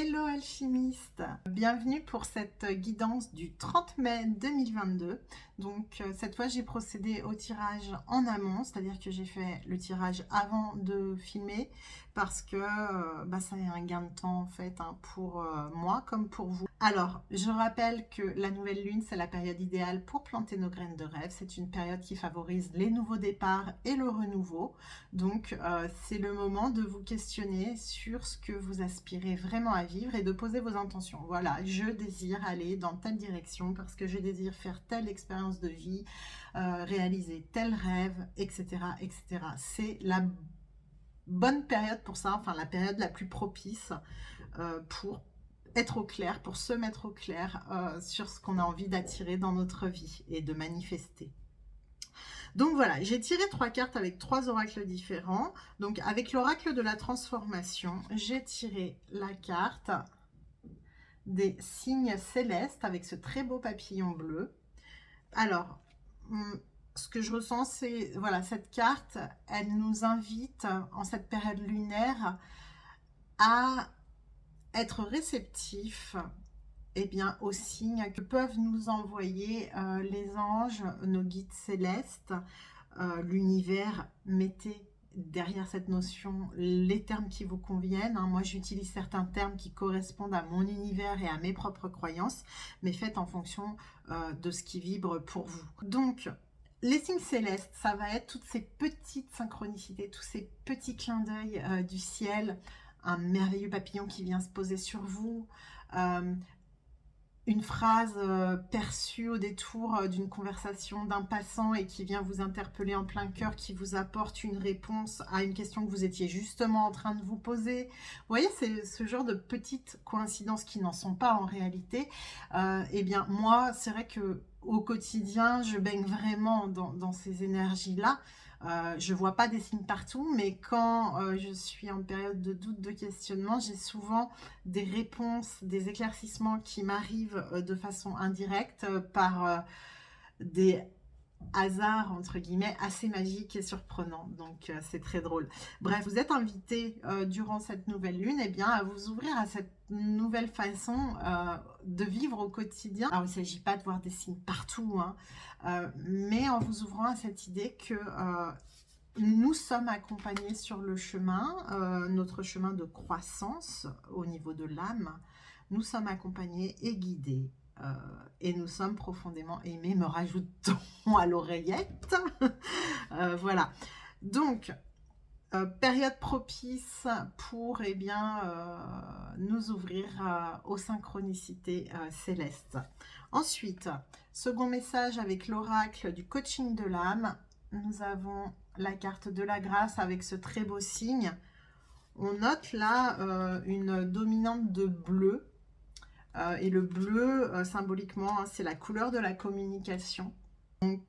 Hello alchimiste, bienvenue pour cette guidance du 30 mai 2022. Donc cette fois j'ai procédé au tirage en amont, c'est-à-dire que j'ai fait le tirage avant de filmer parce que ça a un gain de temps en fait pour moi comme pour vous. Alors je rappelle que la nouvelle lune c'est la période idéale pour planter nos graines de rêve, c'est une période qui favorise les nouveaux départs et le renouveau. Donc c'est le moment de vous questionner sur ce que vous aspirez vraiment à vivre et de poser vos intentions. Voilà, je désire aller dans telle direction parce que je désire faire telle expérience de vie, réaliser tel rêve, etc. etc. C'est la bonne période pour ça, enfin la période la plus propice pour être au clair, pour se mettre au clair sur ce qu'on a envie d'attirer dans notre vie et de manifester. Donc voilà, j'ai tiré 3 cartes avec 3 oracles différents. Donc avec l'oracle de la transformation, j'ai tiré la carte des signes célestes avec ce très beau papillon bleu. Alors, ce que je ressens, c'est, voilà, cette carte, elle nous invite en cette période lunaire à être réceptifs aux signes que peuvent nous envoyer les anges, nos guides célestes, l'univers. Mettez derrière cette notion les termes qui vous conviennent. Moi, j'utilise certains termes qui correspondent à mon univers et à mes propres croyances, mais faites en fonction de ce qui vibre pour vous. Donc, les signes célestes, ça va être toutes ces petites synchronicités, tous ces petits clins d'œil du ciel, un merveilleux papillon qui vient se poser sur vous, une phrase perçue au détour d'une conversation d'un passant et qui vient vous interpeller en plein cœur, qui vous apporte une réponse à une question que vous étiez justement en train de vous poser. Vous voyez, c'est ce genre de petites coïncidences qui n'en sont pas en réalité. Moi, c'est vrai que au quotidien, je baigne vraiment dans ces énergies-là. Je vois pas des signes partout, mais quand je suis en période de doute, de questionnement, j'ai souvent des réponses, des éclaircissements qui m'arrivent de façon indirecte par des hasards, entre guillemets, assez magiques et surprenants. Donc, c'est très drôle. Bref, vous êtes invité durant cette nouvelle lune à vous ouvrir à cette nouvelle façon de vivre au quotidien. Alors, il ne s'agit pas de voir des signes partout, mais en vous ouvrant à cette idée que nous sommes accompagnés sur le chemin, notre chemin de croissance au niveau de l'âme. Nous sommes accompagnés et guidés. Et nous sommes profondément aimés, me rajoutons à l'oreillette. Voilà. Donc, période propice pour nous ouvrir aux synchronicités célestes. Ensuite, second message avec l'oracle du coaching de l'âme. Nous avons la carte de la grâce avec ce très beau signe. On note là une dominante de bleu. Et le bleu, symboliquement, c'est la couleur de la communication. Donc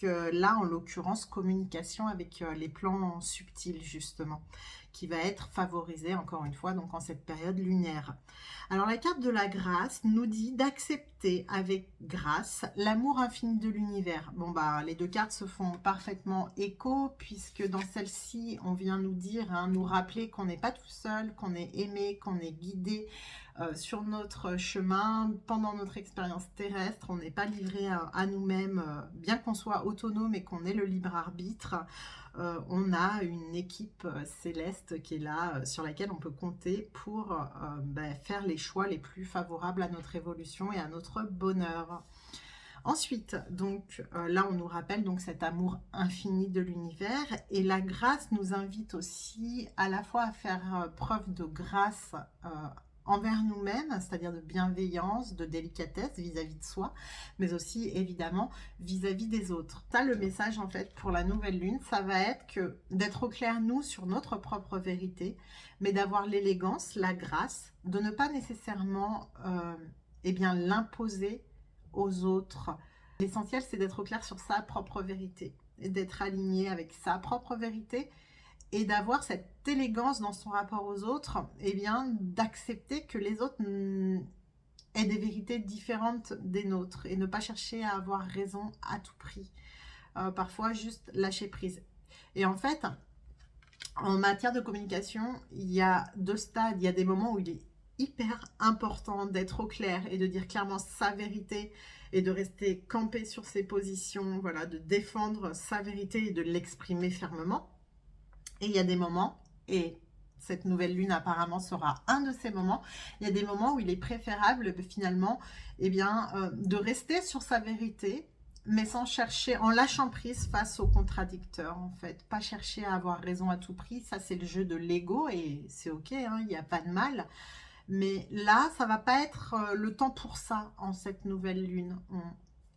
là, en l'occurrence, communication avec les plans subtils, justement, qui va être favorisée, encore une fois, donc en cette période lunaire. Alors, la carte de la grâce nous dit d'accepter avec grâce l'amour infini de l'univers. Bon, les deux cartes se font parfaitement écho, puisque dans celle-ci, on vient nous dire, nous rappeler qu'on n'est pas tout seul, qu'on est aimé, qu'on est guidé sur notre chemin, pendant notre expérience terrestre. On n'est pas livré à nous-mêmes, bien qu'on soit autonome et qu'on ait le libre arbitre. On a une équipe céleste qui est là, sur laquelle on peut compter pour faire les choix les plus favorables à notre évolution et à notre bonheur. Ensuite, donc là, on nous rappelle donc cet amour infini de l'univers, et la grâce nous invite aussi à la fois à faire preuve de grâce envers nous-mêmes, c'est-à-dire de bienveillance, de délicatesse vis-à-vis de soi, mais aussi évidemment vis-à-vis des autres. Ça, le message en fait pour la nouvelle lune, ça va être que d'être au clair nous sur notre propre vérité, mais d'avoir l'élégance, la grâce, de ne pas nécessairement l'imposer aux autres. L'essentiel, c'est d'être au clair sur sa propre vérité, et d'être aligné avec sa propre vérité, et d'avoir cette élégance dans son rapport aux autres, d'accepter que les autres aient des vérités différentes des nôtres, et ne pas chercher à avoir raison à tout prix. Parfois, juste lâcher prise. Et en fait, en matière de communication, il y a 2 stades. Il y a des moments où il est hyper important d'être au clair et de dire clairement sa vérité et de rester campé sur ses positions, voilà, de défendre sa vérité et de l'exprimer fermement. Et il y a des moments, et cette nouvelle lune apparemment sera un de ces moments, il y a des moments où il est préférable finalement de rester sur sa vérité, mais sans chercher, en lâchant prise face aux contradicteurs en fait. Pas chercher à avoir raison à tout prix, ça c'est le jeu de l'ego et c'est ok, hein, il n'y a pas de mal. Mais là, ça va pas être le temps pour ça en cette nouvelle lune.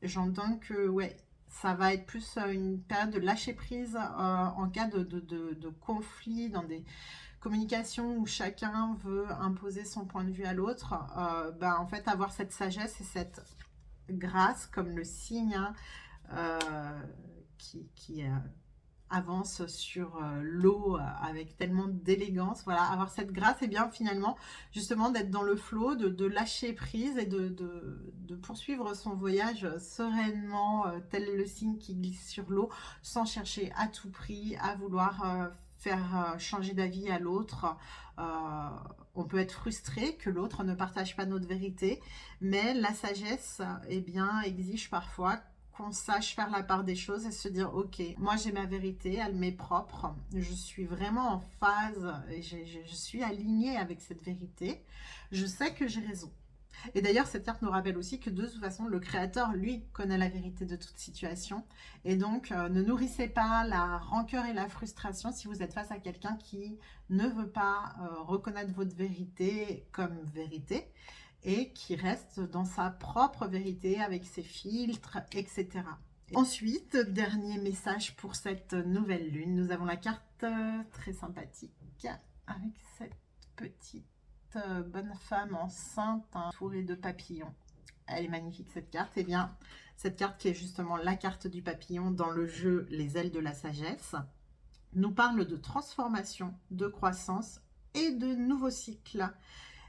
J'entends que ouais, ça va être plus une période de lâcher prise en cas de conflit dans des communications où chacun veut imposer son point de vue à l'autre. En fait, avoir cette sagesse et cette grâce comme le signe hein, qui avance sur l'eau avec tellement d'élégance, voilà, avoir cette grâce et bien finalement justement d'être dans le flot, de lâcher prise et de poursuivre son voyage sereinement, tel le signe qui glisse sur l'eau, sans chercher à tout prix à vouloir faire changer d'avis à l'autre. On peut être frustré que l'autre ne partage pas notre vérité, mais la sagesse exige parfois qu'on sache faire la part des choses et se dire ok, moi j'ai ma vérité, elle m'est propre, je suis vraiment en phase et je suis alignée avec cette vérité, je sais que j'ai raison. Et d'ailleurs cette carte nous rappelle aussi que de toute façon le créateur lui connaît la vérité de toute situation et donc ne nourrissez pas la rancœur et la frustration si vous êtes face à quelqu'un qui ne veut pas reconnaître votre vérité comme vérité et qui reste dans sa propre vérité avec ses filtres, etc. Et ensuite, dernier message pour cette nouvelle lune, nous avons la carte très sympathique avec cette petite bonne femme enceinte entourée de papillons. Elle est magnifique cette carte. Et bien, cette carte qui est justement la carte du papillon dans le jeu Les ailes de la sagesse, nous parle de transformation, de croissance et de nouveaux cycles.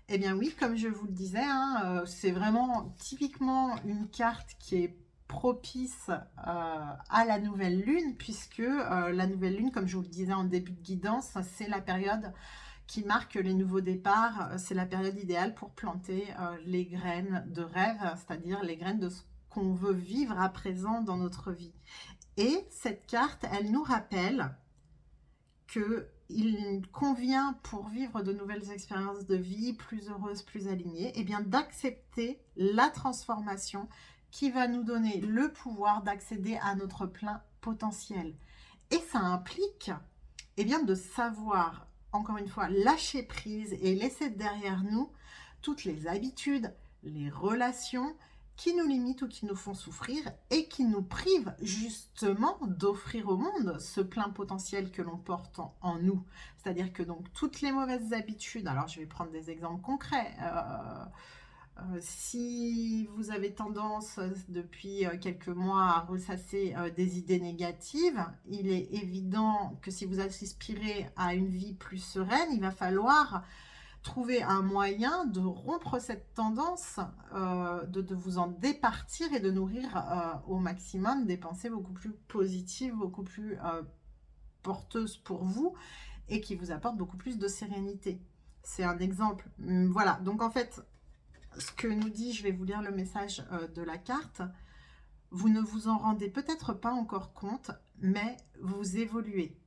Eh bien oui, comme je vous le disais, hein, c'est vraiment typiquement une carte qui est propice à la nouvelle lune, puisque la nouvelle lune, comme je vous le disais en début de guidance, c'est la période qui marque les nouveaux départs, c'est la période idéale pour planter les graines de rêve, c'est-à-dire les graines de ce qu'on veut vivre à présent dans notre vie. Et cette carte, elle nous rappelle qu'il convient pour vivre de nouvelles expériences de vie plus heureuses, plus alignées, et bien d'accepter la transformation qui va nous donner le pouvoir d'accéder à notre plein potentiel. Et ça implique de savoir, encore une fois, lâcher prise et laisser derrière nous toutes les habitudes, les relations qui nous limitent ou qui nous font souffrir et qui nous privent justement d'offrir au monde ce plein potentiel que l'on porte en nous. C'est-à-dire que donc toutes les mauvaises habitudes, alors je vais prendre des exemples concrets, si vous avez tendance depuis quelques mois à ressasser des idées négatives, il est évident que si vous aspirez à une vie plus sereine, il va falloir trouver un moyen de rompre cette tendance, de vous en départir et de nourrir au maximum des pensées beaucoup plus positives, beaucoup plus porteuses pour vous et qui vous apportent beaucoup plus de sérénité. C'est un exemple. Voilà, donc en fait, ce que nous dit, je vais vous lire le message de la carte, vous ne vous en rendez peut-être pas encore compte, mais vous évoluez.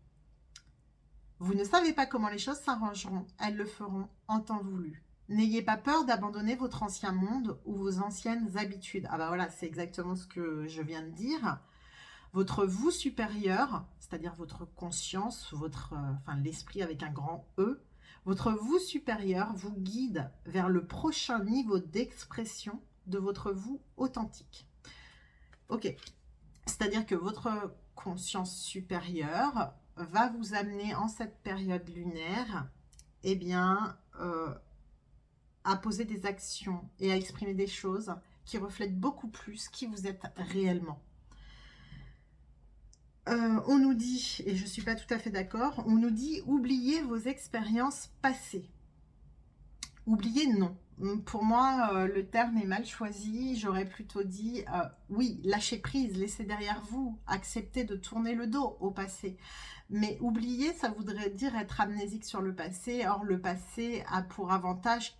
Vous ne savez pas comment les choses s'arrangeront, elles le feront en temps voulu. N'ayez pas peur d'abandonner votre ancien monde ou vos anciennes habitudes. Ah bah voilà, c'est exactement ce que je viens de dire. Votre vous supérieur, c'est-à-dire votre conscience, l'esprit avec un grand E, votre vous supérieur vous guide vers le prochain niveau d'expression de votre vous authentique. Ok, c'est-à-dire que votre conscience supérieure va vous amener en cette période lunaire à poser des actions et à exprimer des choses qui reflètent beaucoup plus qui vous êtes réellement. On nous dit, et je ne suis pas tout à fait d'accord, on nous dit oubliez vos expériences passées. Oublier, non. Pour moi, le terme est mal choisi. J'aurais plutôt dit, oui, lâcher prise, laisser derrière vous, accepter de tourner le dos au passé. Mais oublier, ça voudrait dire être amnésique sur le passé. Or, le passé a pour avantage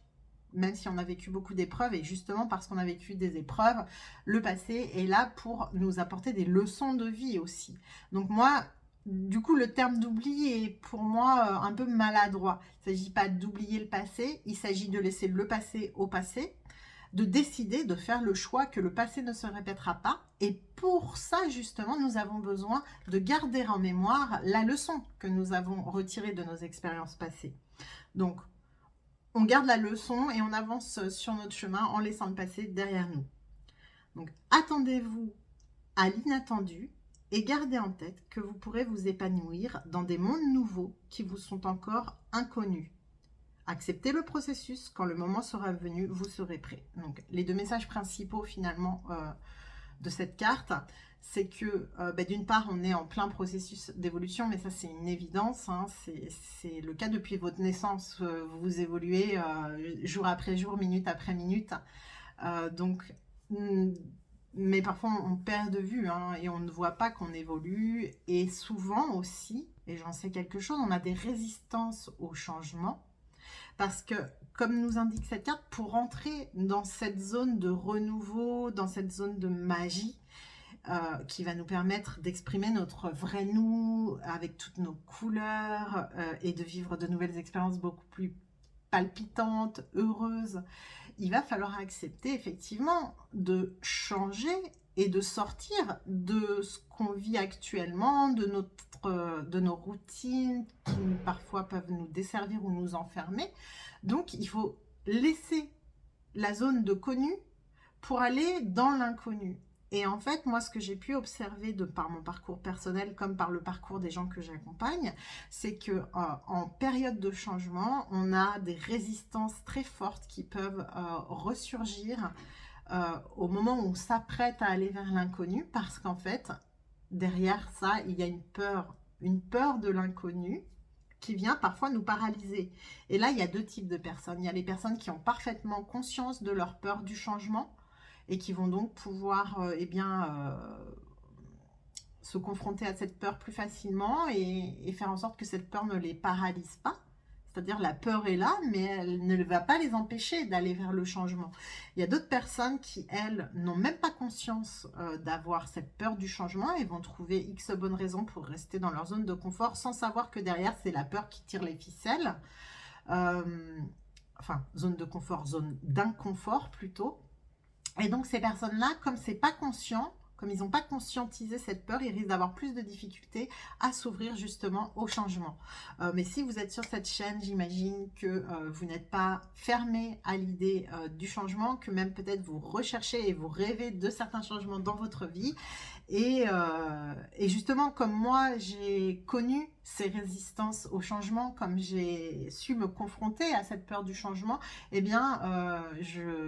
même si on a vécu beaucoup d'épreuves, et justement parce qu'on a vécu des épreuves, le passé est là pour nous apporter des leçons de vie aussi. Donc moi, du coup, le terme d'oubli est pour moi un peu maladroit. Il ne s'agit pas d'oublier le passé, il s'agit de laisser le passé au passé, de décider, de faire le choix que le passé ne se répétera pas. Et pour ça, justement, nous avons besoin de garder en mémoire la leçon que nous avons retirée de nos expériences passées. Donc, on garde la leçon et on avance sur notre chemin en laissant le passé derrière nous. Donc, attendez-vous à l'inattendu et gardez en tête que vous pourrez vous épanouir dans des mondes nouveaux qui vous sont encore inconnus. Acceptez le processus, quand le moment sera venu, vous serez prêt. Donc, les 2 messages principaux finalement de cette carte, c'est que d'une part, on est en plein processus d'évolution, mais ça c'est une évidence, hein, c'est le cas depuis votre naissance, vous évoluez jour après jour, minute après minute, mais parfois on perd de vue hein, et on ne voit pas qu'on évolue, et souvent aussi, et j'en sais quelque chose, on a des résistances au changement. Parce que, comme nous indique cette carte, pour entrer dans cette zone de renouveau, dans cette zone de magie, qui va nous permettre d'exprimer notre vrai nous avec toutes nos couleurs et de vivre de nouvelles expériences beaucoup plus palpitantes, heureuses, il va falloir accepter effectivement de changer et de sortir de ce qu'on vit actuellement, de nos routines qui parfois peuvent nous desservir ou nous enfermer. Donc, il faut laisser la zone de connu pour aller dans l'inconnu. Et en fait, moi, ce que j'ai pu observer par mon parcours personnel comme par le parcours des gens que j'accompagne, c'est que en période de changement, on a des résistances très fortes qui peuvent ressurgir au moment où on s'apprête à aller vers l'inconnu, parce qu'en fait, derrière ça, il y a une peur de l'inconnu qui vient parfois nous paralyser. Et là, il y a 2 types de personnes. Il y a les personnes qui ont parfaitement conscience de leur peur du changement et qui vont donc pouvoir se confronter à cette peur plus facilement et faire en sorte que cette peur ne les paralyse pas. C'est-à-dire la peur est là, mais elle ne va pas les empêcher d'aller vers le changement. Il y a d'autres personnes qui, elles, n'ont même pas conscience d'avoir cette peur du changement et vont trouver X bonnes raisons pour rester dans leur zone de confort sans savoir que derrière, c'est la peur qui tire les ficelles. Zone de confort, zone d'inconfort plutôt. Et donc ces personnes-là, comme c'est pas conscient, comme ils n'ont pas conscientisé cette peur, ils risquent d'avoir plus de difficultés à s'ouvrir justement au changement. Mais si vous êtes sur cette chaîne, j'imagine que vous n'êtes pas fermé à l'idée du changement, que même peut-être vous recherchez et vous rêvez de certains changements dans votre vie. Et justement, comme moi, j'ai connu ces résistances au changement, comme j'ai su me confronter à cette peur du changement, eh bien,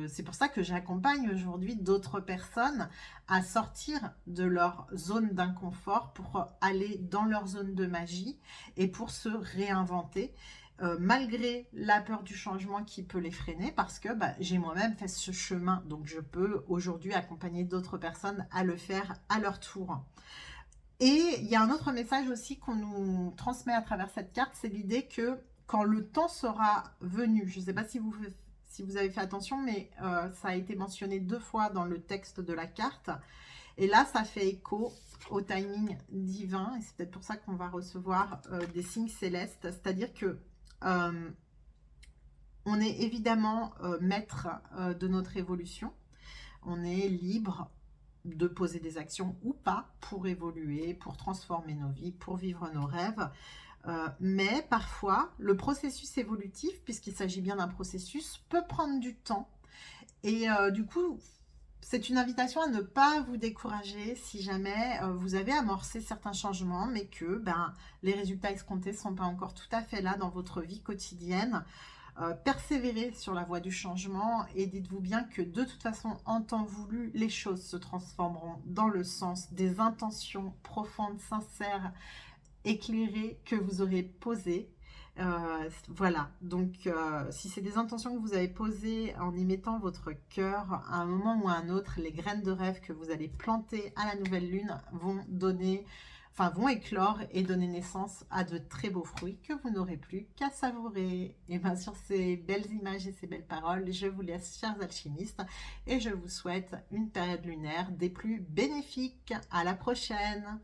c'est pour ça que j'accompagne aujourd'hui d'autres personnes à sortir de leur zone d'inconfort pour aller dans leur zone de magie et pour se réinventer. Malgré la peur du changement qui peut les freiner, parce que j'ai moi-même fait ce chemin, donc je peux aujourd'hui accompagner d'autres personnes à le faire à leur tour. Et il y a un autre message aussi qu'on nous transmet à travers cette carte, c'est l'idée que quand le temps sera venu, je ne sais pas si vous avez fait attention, mais ça a été mentionné 2 fois dans le texte de la carte, et là ça fait écho au timing divin, et c'est peut-être pour ça qu'on va recevoir des signes célestes, c'est-à-dire que on est évidemment maître de notre évolution. On est libre de poser des actions ou pas pour évoluer, pour transformer nos vies, pour vivre nos rêves. Mais parfois, le processus évolutif, puisqu'il s'agit bien d'un processus, peut prendre du temps. Et du coup, c'est une invitation à ne pas vous décourager si jamais vous avez amorcé certains changements, mais que les résultats escomptés ne sont pas encore tout à fait là dans votre vie quotidienne. Persévérez sur la voie du changement et dites-vous bien que de toute façon, en temps voulu, les choses se transformeront dans le sens des intentions profondes, sincères, éclairées que vous aurez posées. Voilà, donc si c'est des intentions que vous avez posées en y mettant votre cœur, à un moment ou à un autre, les graines de rêve que vous allez planter à la nouvelle lune vont donner enfin vont éclore et donner naissance à de très beaux fruits que vous n'aurez plus qu'à savourer. Et bien sur ces belles images et ces belles paroles, je vous laisse, chers alchimistes, et je vous souhaite une période lunaire des plus bénéfiques. À la prochaine!